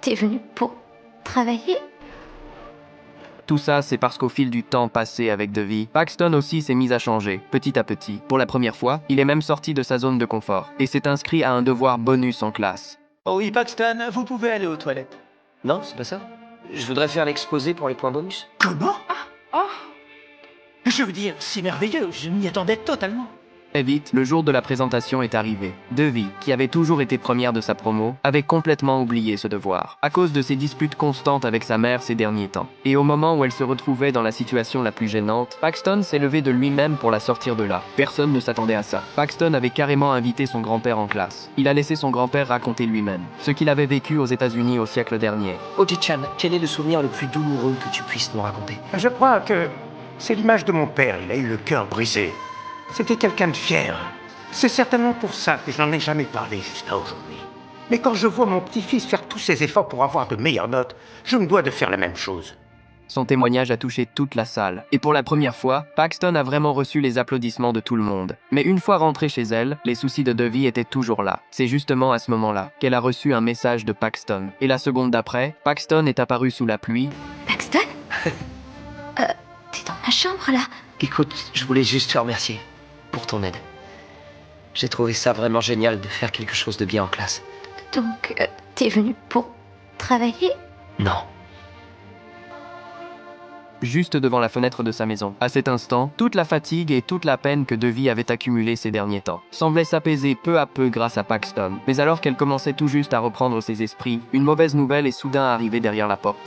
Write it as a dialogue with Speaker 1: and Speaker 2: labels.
Speaker 1: t'es venu pour travailler?
Speaker 2: Tout ça, c'est parce qu'au fil du temps passé avec Devi, Paxton aussi s'est mis à changer, petit à petit. Pour la première fois, il est même sorti de sa zone de confort, et s'est inscrit à un devoir bonus en classe.
Speaker 3: Oh oui, Paxton, vous pouvez aller aux toilettes.
Speaker 4: Non, c'est pas ça. Je voudrais faire l'exposé pour les points bonus.
Speaker 3: Comment?
Speaker 1: Oh!
Speaker 3: Je veux dire, c'est merveilleux, je m'y attendais totalement.
Speaker 2: Très vite, le jour de la présentation est arrivé. Devi, qui avait toujours été première de sa promo, avait complètement oublié ce devoir, à cause de ses disputes constantes avec sa mère ces derniers temps. Et au moment où elle se retrouvait dans la situation la plus gênante, Paxton s'est levé de lui-même pour la sortir de là. Personne ne s'attendait à ça. Paxton avait carrément invité son grand-père en classe. Il a laissé son grand-père raconter lui-même ce qu'il avait vécu aux États-Unis au siècle dernier.
Speaker 4: Oji-chan, quel est le souvenir le plus douloureux que tu puisses nous raconter?
Speaker 5: Je crois que c'est l'image de mon père. Il a eu le cœur brisé. C'était quelqu'un de fier. C'est certainement pour ça que je n'en ai jamais parlé jusqu'à aujourd'hui. Mais quand je vois mon petit-fils faire tous ses efforts pour avoir de meilleures notes, je me dois de faire la même chose.
Speaker 2: Son témoignage a touché toute la salle. Et pour la première fois, Paxton a vraiment reçu les applaudissements de tout le monde. Mais une fois rentrée chez elle, les soucis de Devi étaient toujours là. C'est justement à ce moment-là qu'elle a reçu un message de Paxton. Et la seconde d'après, Paxton est apparu sous la pluie.
Speaker 1: Paxton? T'es dans ma chambre, là?
Speaker 4: Écoute, je voulais juste te remercier pour ton aide. J'ai trouvé ça vraiment génial de faire quelque chose de bien en classe.
Speaker 1: Donc, t'es venu pour travailler?
Speaker 4: Non.
Speaker 2: Juste devant la fenêtre de sa maison. À cet instant, toute la fatigue et toute la peine que Devi avait accumulée ces derniers temps semblaient s'apaiser peu à peu grâce à Paxton. Mais alors qu'elle commençait tout juste à reprendre ses esprits, une mauvaise nouvelle est soudain arrivée derrière la porte.